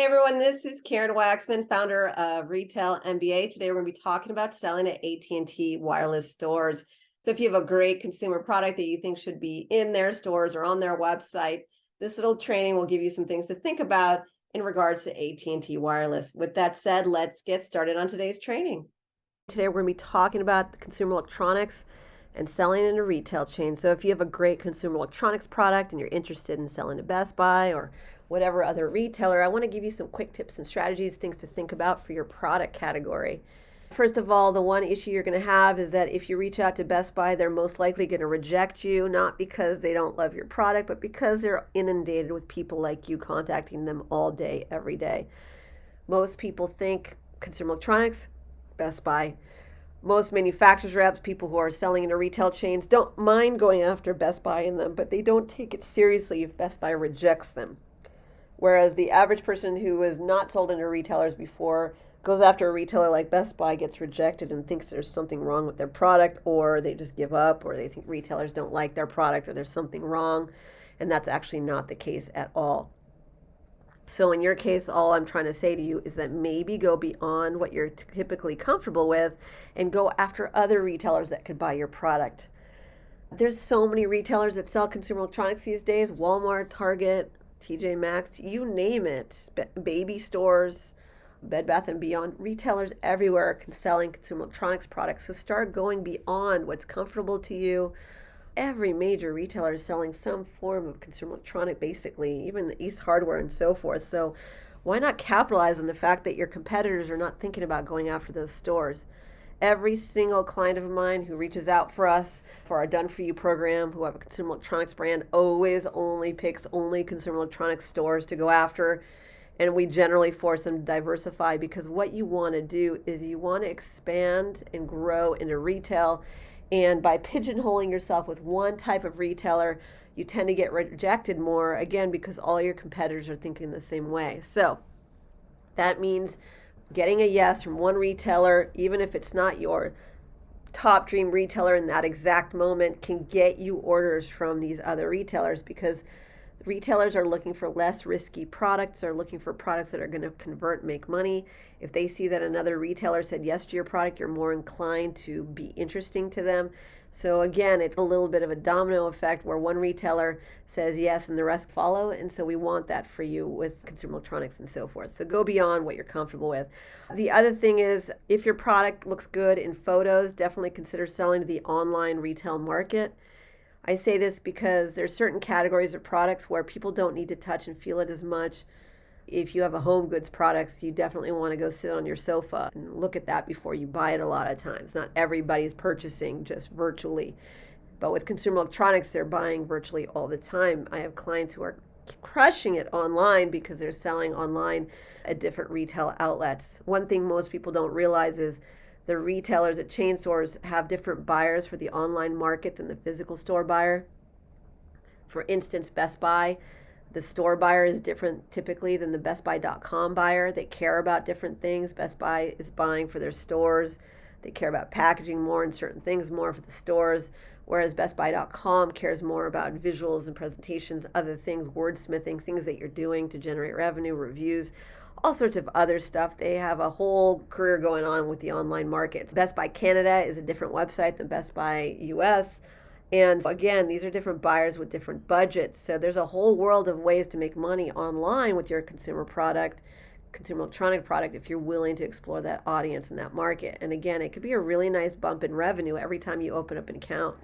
Hey everyone, this is Karen Waksman, founder of Retail MBA. Today we're going to be talking about selling at AT&T wireless stores. So if you have a great consumer product that you think should be in their stores or on their website, this little training will give you some things to think about in regards to AT&T wireless. With that said, let's get started on today's training. Today we're going to be talking about the consumer electronics and selling in a retail chain. So if you have a great consumer electronics product and you're interested in selling to Best Buy or whatever other retailer, I want to give you some quick tips and strategies, things to think about for your product category. First of all, the one issue you're going to have is that if you reach out to Best Buy, they're most likely going to reject you, not because they don't love your product, but because they're inundated with people like you contacting them all day, every day. Most people think consumer electronics, Best Buy. Most manufacturers reps, people who are selling in retail chains, don't mind going after Best Buy in them, but they don't take it seriously if Best Buy rejects them. Whereas the average person who has not sold into retailers before goes after a retailer like Best Buy, gets rejected, and thinks there's something wrong with their product, or they just give up, or they think retailers don't like their product, or there's something wrong. And that's actually not the case at all. So in your case, all I'm trying to say to you is that maybe go beyond what you're typically comfortable with and go after other retailers that could buy your product. There's so many retailers that sell consumer electronics these days: Walmart, Target, TJ Maxx, you name it, baby stores, Bed Bath & Beyond, retailers everywhere can selling consumer electronics products. So start going beyond what's comfortable to you. Every major retailer is selling some form of consumer electronic, basically, even the East Hardware and so forth. So why not capitalize on the fact that your competitors are not thinking about going after those stores? Every single client of mine who reaches out for us for our Done For You program, who have a consumer electronics brand, always only picks only consumer electronics stores to go after. And we generally force them to diversify, because what you want to do is you want to expand and grow into retail. And by pigeonholing yourself with one type of retailer, you tend to get rejected more, again, because all your competitors are thinking the same way. So that means getting a yes from one retailer, even if it's not your top dream retailer in that exact moment, can get you orders from these other retailers, because retailers are looking for less risky products. They're looking for products that are going to convert, make money. If they see that another retailer said yes to your product, you're more inclined to be interesting to them. So again, it's a little bit of a domino effect where one retailer says yes and the rest follow. And so we want that for you with consumer electronics and so forth. So go beyond what you're comfortable with. The other thing is, if your product looks good in photos, definitely consider selling to the online retail market. I say this because there's certain categories of products where people don't need to touch and feel it as much. If you have a home goods products, you definitely want to go sit on your sofa and look at that before you buy it a lot of times. Not everybody's purchasing just virtually. But with consumer electronics, they're buying virtually all the time. I have clients who are crushing it online because they're selling online at different retail outlets. One thing most people don't realize is the retailers at chain stores have different buyers for the online market than the physical store buyer. For instance, Best Buy, the store buyer is different typically than the BestBuy.com buyer. They care about different things. Best Buy is buying for their stores. They care about packaging more and certain things more for the stores, whereas BestBuy.com cares more about visuals and presentations, other things, wordsmithing, things that you're doing to generate revenue, reviews, all sorts of other stuff. They have a whole career going on with the online markets. Best Buy Canada is a different website than Best Buy US. And again, these are different buyers with different budgets. So there's a whole world of ways to make money online with your consumer product, consumer electronic product, if you're willing to explore that audience and that market. And again, it could be a really nice bump in revenue every time you open up an account.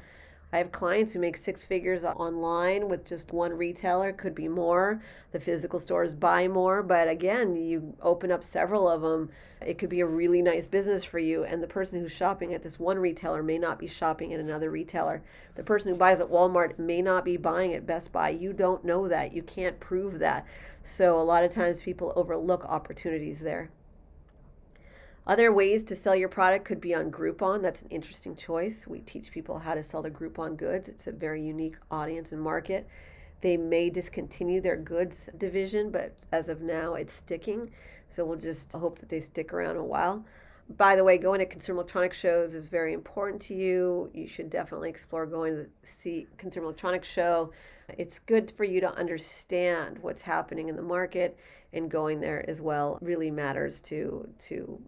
I have clients who make six figures online with just one retailer, could be more. The physical stores buy more, but again, you open up several of them, it could be a really nice business for you. And the person who's shopping at this one retailer may not be shopping at another retailer. The person who buys at Walmart may not be buying at Best Buy. You don't know that. You can't prove that. So a lot of times people overlook opportunities there. Other ways to sell your product could be on Groupon. That's an interesting choice. We teach people how to sell to Groupon goods. It's a very unique audience and market. They may discontinue their goods division, but as of now, it's sticking. So we'll just hope that they stick around a while. By the way, going to consumer electronics shows is very important to you. You should definitely explore going to the consumer electronics show. It's good for you to understand what's happening in the market, and going there as well really matters to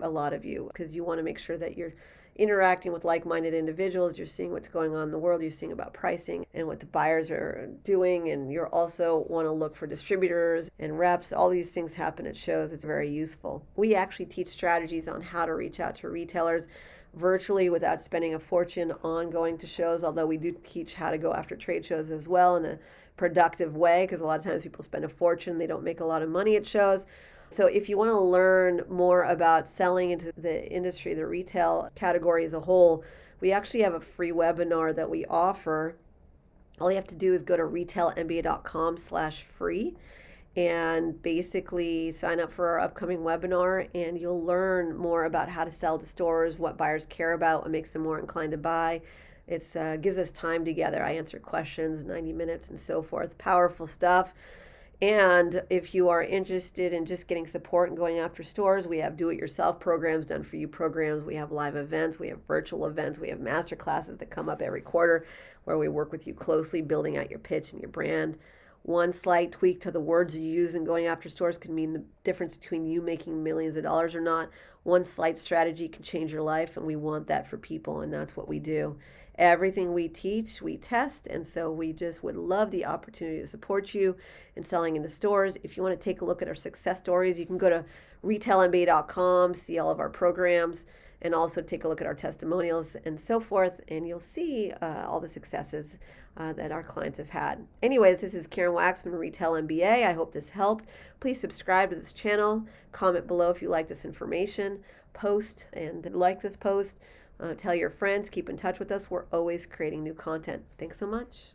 a lot of you, because you want to make sure that you're interacting with like-minded individuals. You're seeing what's going on in the world. You're seeing about pricing and what the buyers are doing, and you also want to look for distributors and reps. All these things happen at shows. It's very useful. We actually teach strategies on how to reach out to retailers virtually without spending a fortune on going to shows, although we do teach how to go after trade shows as well in a productive way, because a lot of times people spend a fortune, they don't make a lot of money at shows. So if you want to learn more about selling into the industry, the retail category as a whole, we actually have a free webinar that we offer. All you have to do is go to retailmba.com/free and basically sign up for our upcoming webinar, and you'll learn more about how to sell to stores, what buyers care about, what makes them more inclined to buy. It gives us time together. I answer questions, 90 minutes and so forth. Powerful stuff. And if you are interested in just getting support and going after stores, we have do-it-yourself programs, done-for-you programs. We have live events. We have virtual events. We have master classes that come up every quarter where we work with you closely, building out your pitch and your brand. One slight tweak to the words you use in going after stores can mean the difference between you making millions of dollars or not. One slight strategy can change your life, and we want that for people, and that's what we do. Everything we teach, we test, and so we just would love the opportunity to support you in selling into stores. If you want to take a look at our success stories, you can go to retailmba.com, see all of our programs, and also take a look at our testimonials and so forth, and you'll see all the successes that our clients have had. Anyways, this is Karen Waksman, Retail MBA. I hope this helped. Please subscribe to this channel. Comment below if you like this information. Post and like this post. Tell your friends. Keep in touch with us. We're always creating new content. Thanks so much.